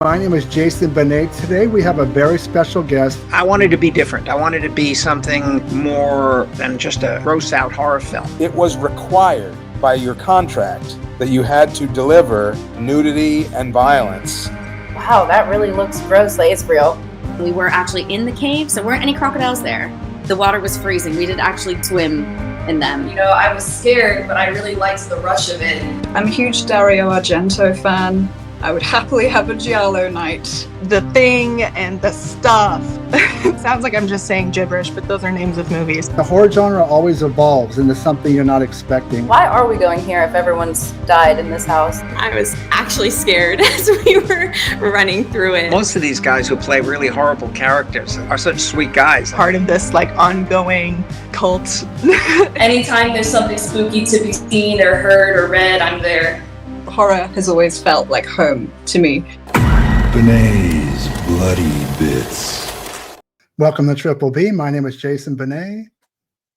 My name is Jason Benet. Today we have a very special guest. I wanted to be different. I wanted to be something more than just a gross out horror film. It was required by your contract that you had to deliver nudity and violence. Wow, that really looks gross. Like, it's real. We were actually in the cave, so there weren't any crocodiles there. The water was freezing. We didn't actually swim in them. You know, I was scared, but I really liked the rush of it. I'm a huge Dario Argento fan. I would happily have a giallo night. The Thing and The Stuff. It sounds like I'm just saying gibberish, but those are names of movies. The horror genre always evolves into something you're not expecting. Why are we going here if everyone's died in this house? I was actually scared as we were running through it. Most of these guys who play really horrible characters are such sweet guys. Part of this ongoing cult. Anytime there's something spooky to be seen or heard or read, I'm there. Horror has always felt like home to me. Benet's Bloody Bits. Welcome to Triple B. My name is Jason Benet.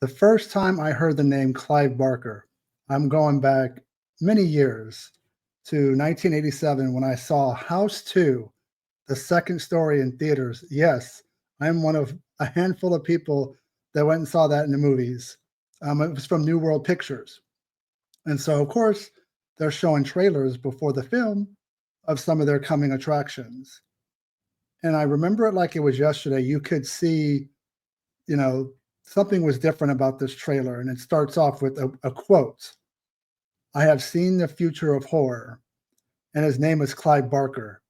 The first time I heard the name Clive Barker, I'm going back many years to 1987 when I saw House 2, the second story in theaters. Yes, I'm one of a handful of people that went and saw that in the movies. It was from New World Pictures. And so, of course, they're showing trailers before the film of some of their coming attractions. And I remember it like it was yesterday. You could see, something was different about this trailer. And it starts off with a quote. "I have seen the future of horror." And his name is Clive Barker.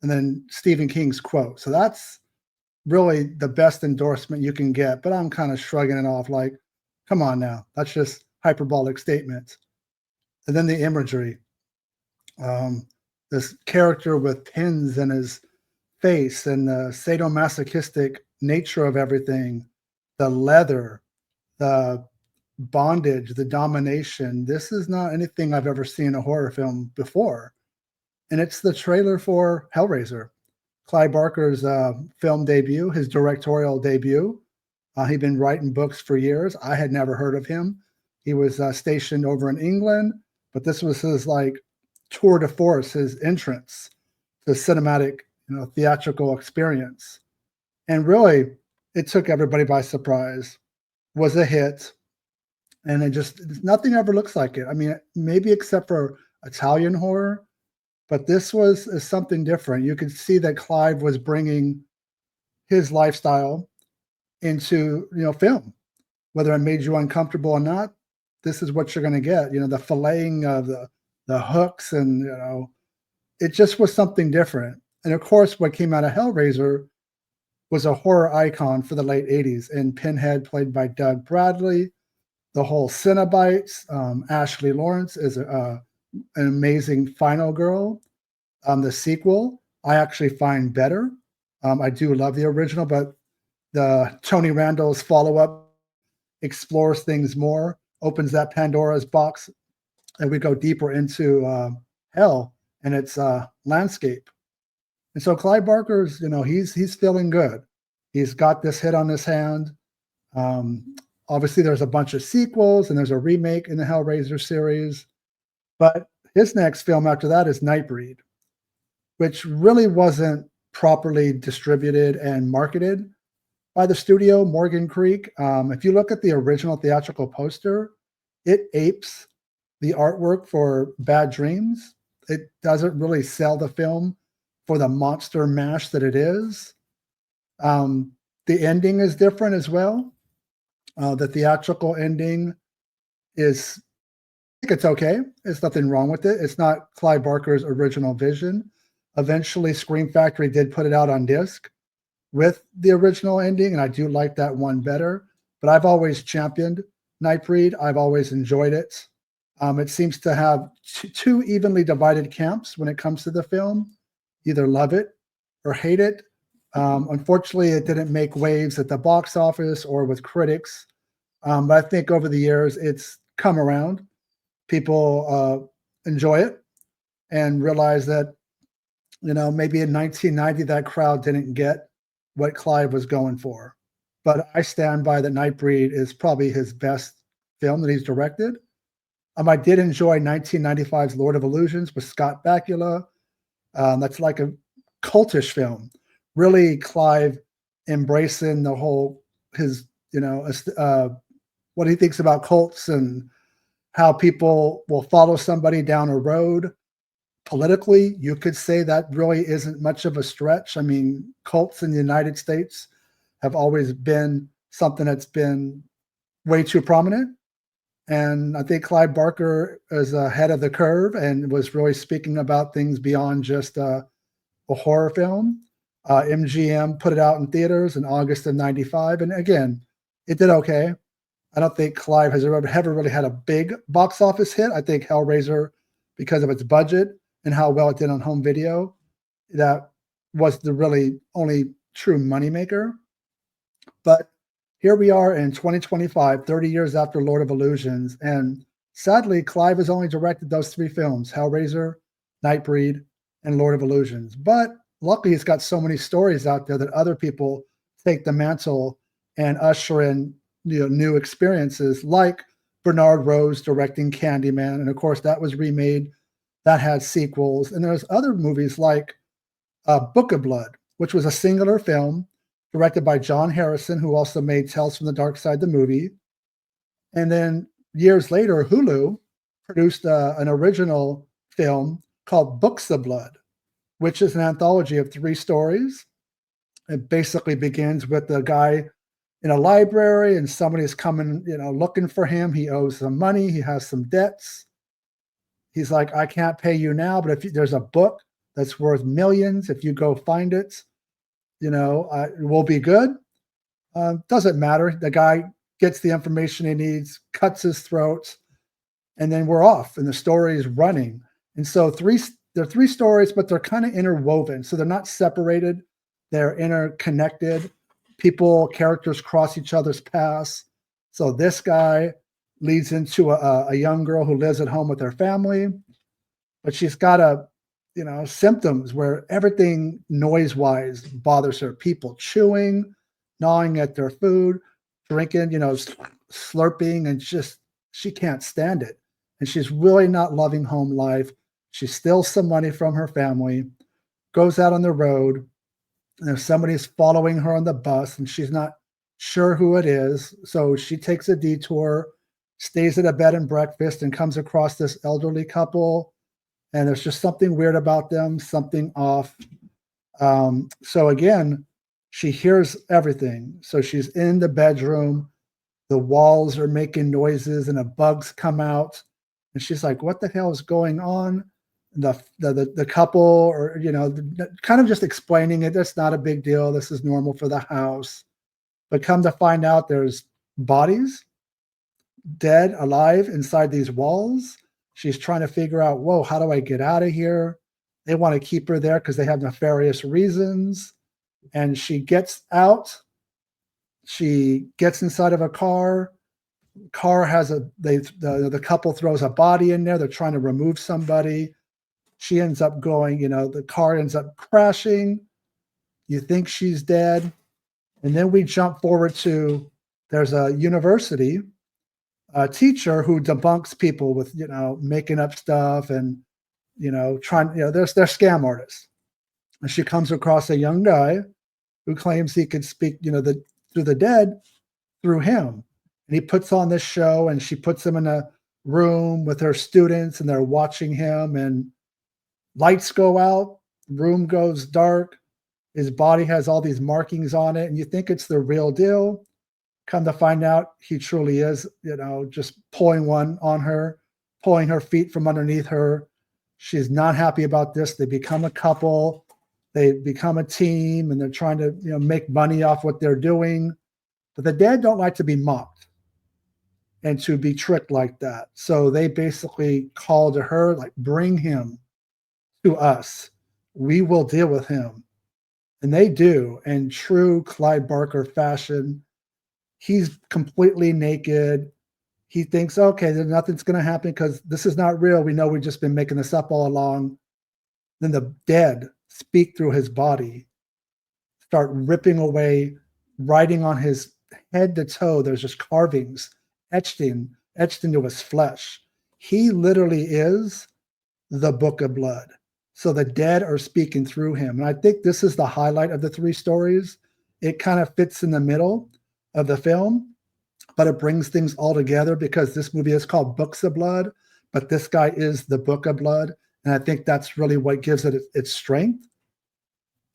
And then Stephen King's quote. So that's really the best endorsement you can get. But I'm kind of shrugging it off like, come on now. That's just hyperbolic statements. And then the imagery, this character with pins in his face and the sadomasochistic nature of everything, the leather, the bondage, the domination. This is not anything I've ever seen in a horror film before. And it's the trailer for Hellraiser, Clive Barker's film debut, his directorial debut. He'd been writing books for years. I had never heard of him. He was stationed over in England. But this was his tour de force, his entrance to cinematic, theatrical experience. And really, it took everybody by surprise. Was a hit. And nothing ever looks like it. I mean, maybe except for Italian horror, but this is something different. You could see that Clive was bringing his lifestyle into, film. Whether it made you uncomfortable or not, this is what you're going to get. The filleting of the hooks, and it just was something different. And of course, what came out of Hellraiser was a horror icon for the late 80s. And Pinhead, played by Doug Bradley, the whole Cenobites. Ashley Lawrence is an amazing final girl. The sequel, I actually find better. I do love the original, but the Tony Randall's follow-up explores things more, opens that Pandora's box, and we go deeper into hell and its landscape. And so Clive Barker's, he's feeling good. He's got this hit on his hand. Obviously, there's a bunch of sequels, and there's a remake in the Hellraiser series. But his next film after that is Nightbreed, which really wasn't properly distributed and marketed by the studio, Morgan Creek. If you look at the original theatrical poster, it apes the artwork for Bad Dreams. It doesn't really sell the film for the monster mash that it is. The ending is different as well. The theatrical ending is, I think it's okay. There's nothing wrong with it. It's not Clive Barker's original vision. Eventually, Scream Factory did put it out on disc with the original ending, and I do like that one better. But I've always championed Nightbreed. I've always enjoyed it. It seems to have two evenly divided camps when it comes to the film. Either love it or hate it. Unfortunately, it didn't make waves at the box office or with critics. But I think over the years, it's come around. People enjoy it and realize that, maybe in 1990, that crowd didn't get what Clive was going for. But I stand by that Nightbreed is probably his best film that he's directed. I did enjoy 1995's Lord of Illusions with Scott Bakula. That's like a cultish film. Really, Clive embracing the whole his what he thinks about cults and how people will follow somebody down a road. Politically, you could say that really isn't much of a stretch. I mean, cults in the United States have always been something that's been way too prominent. And I think Clive Barker is ahead of the curve and was really speaking about things beyond just a horror film. MGM put it out in theaters in August of '95. And again, it did okay. I don't think Clive has ever really had a big box office hit. I think Hellraiser, because of its budget and how well it did on home video, that was the really only true moneymaker. But here we are in 2025, 30 years after Lord of Illusions. And sadly, Clive has only directed those 3 films, Hellraiser, Nightbreed, and Lord of Illusions. But luckily, he's got so many stories out there that other people take the mantle and usher in new experiences, like Bernard Rose directing Candyman. And of course, that was remade. That had sequels. And there's other movies like Book of Blood, which was a singular film directed by John Harrison, who also made Tales from the Dark Side, the movie. And then years later, HULU produced an original film called Books of Blood, which is an anthology of 3 stories. It basically begins with the guy in a library and somebody's coming, looking for him. He owes some money. He has some debts. He's like, I can't pay you now, but if there's a book that's worth millions, if you go find it, it will be good. Doesn't matter. The guy gets the information he needs, cuts his throat, and then we're off, and the story is running. And so they're 3 stories, but they're kind of interwoven. So they're not separated. They're interconnected. Characters cross each other's paths. So this guy leads into a young girl who lives at home with her family, but she's got symptoms where everything noise-wise bothers her. People chewing, gnawing at their food, drinking, slurping, and just she can't stand it. And she's really not loving home life. She steals some money from her family, goes out on the road, and if somebody's following her on the bus and she's not sure who it is, so she takes a detour, stays at a bed and breakfast, and comes across this elderly couple. And there's just something weird about them, something off. So again, she hears everything. So she's in the bedroom. The walls are making noises and the bugs come out. And she's like, what the hell is going on? The couple, or, kind of just explaining it. That's not a big deal. This is normal for the house. But come to find out, there's bodies, dead, alive, inside these walls. She's trying to figure out, whoa, how do I get out of here? They want to keep her there because they have nefarious reasons. And she gets out. She gets inside of a car. Car has the couple throws a body in there. They're trying to remove somebody. She ends up going, the car ends up crashing. You think she's dead. And then we jump forward to, there's a university teacher who debunks people with, making up stuff and, they're scam artists. And she comes across a young guy who claims he could speak, through the dead through him. And he puts on this show, and she puts him in a room with her students, and they're watching him, and lights go out, room goes dark. His body has all these markings on it, and you think it's the real deal. Come to find out, he truly is, just pulling one on her, pulling her feet from underneath her. She's not happy about this. They become a couple. They become a team, and they're trying to, make money off what they're doing. But the dead don't like to be mocked and to be tricked like that. So they basically call to her, like, bring him to us. We will deal with him. And they do, in true Clive Barker fashion. He's completely naked. He thinks, okay, then nothing's going to happen because this is not real. We know we've just been making this up all along. Then the dead speak through his body, start ripping away, writing on his head to toe. There's just carvings etched into his flesh. He literally is the Book of Blood. So the dead are speaking through him. And I think this is the highlight of the 3 stories. It kind of fits in the middle of the film, but it brings things all together because this movie is called Books of Blood, but this guy is the Book of Blood. And I think that's really what gives it its strength.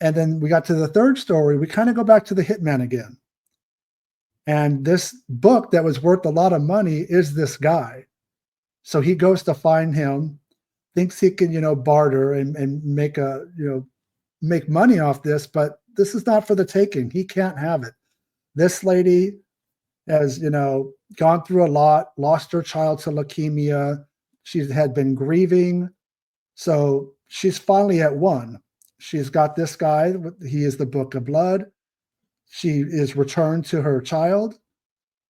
And then we got to the 3rd story. We kind of go back to the hitman again. And this book that was worth a lot of money is this guy. So he goes to find him, thinks he can, barter and make make money off this, but this is not for the taking. He can't have it. This lady has, gone through a lot, lost her child to leukemia. She had been grieving. So she's finally at one. She's got this guy. He is the Book of Blood. She is returned to her child,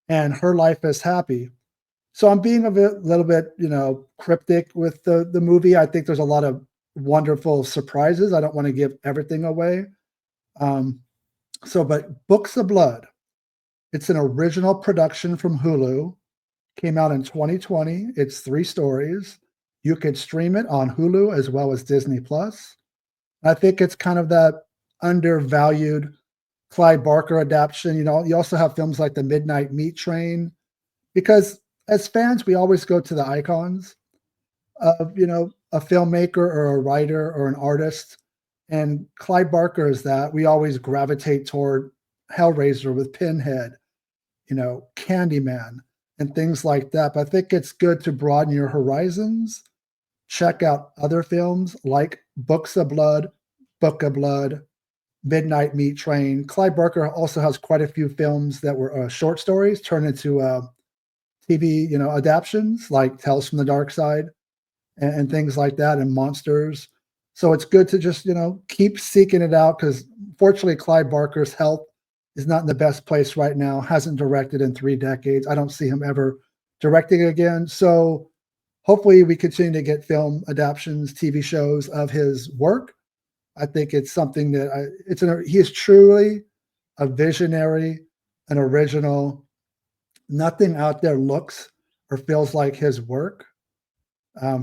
and her life is happy. So I'm being a little bit, cryptic with the movie. I think there's a lot of wonderful surprises. I don't want to give everything away. But Books of Blood, it's an original production from HULU. Came out in 2020. It's 3 stories. You could stream it on HULU as well as Disney Plus. I think it's kind of that undervalued Clive Barker adaptation. You also have films like The Midnight Meat Train, because as fans, we always go to the icons of, a filmmaker or a writer or an artist. And Clive Barker is that. We always gravitate toward Hellraiser with Pinhead, Candyman, and things like that. But I think it's good to broaden your horizons. Check out other films like Books of Blood, Book of Blood, Midnight Meat Train. Clive Barker also has quite a few films that were short stories turned into TV, adaptions like Tales from the Dark Side and things like that, and Monsters. So it's good to just, keep seeking it out, because fortunately Clive Barker's health is not in the best place right now, hasn't directed in 3 decades. I don't see him ever directing again. So hopefully we continue to get film adaptions, TV shows of his work. I think it's something that he is truly a visionary, an original. Nothing out there looks or feels like his work.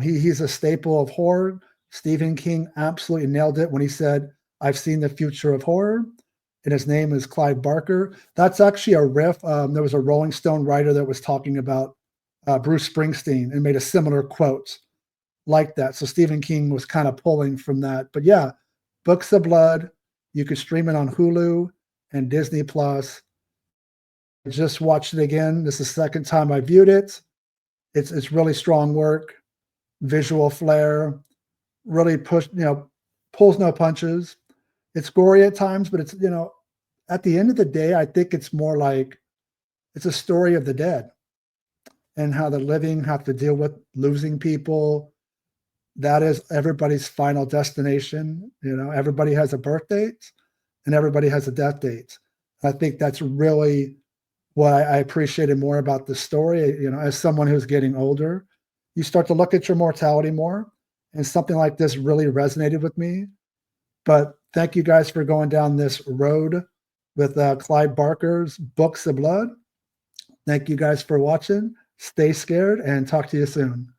He's a staple of horror. Stephen King absolutely nailed it when he said, "I've seen the future of horror," and his name is Clive Barker. That's actually a riff. There was a Rolling Stone writer that was talking about Bruce Springsteen and made a similar quote like that. So Stephen King was kind of pulling from that. But yeah, Books of Blood, you could stream it on HULU and Disney Plus. I just watched it again. This is the 2nd time I viewed it. It's really strong work, visual flair, really pulls no punches. It's gory at times, but it's, at the end of the day, I think it's more like it's a story of the dead and how the living have to deal with losing people. That is everybody's final destination. Everybody has a birth date and everybody has a death date. I think that's really what I appreciated more about the story. As someone who's getting older, you start to look at your mortality more, and something like this really resonated with me. But thank you guys for going down this road with Clive Barker's Books of Blood. Thank you guys for watching. Stay scared and talk to you soon.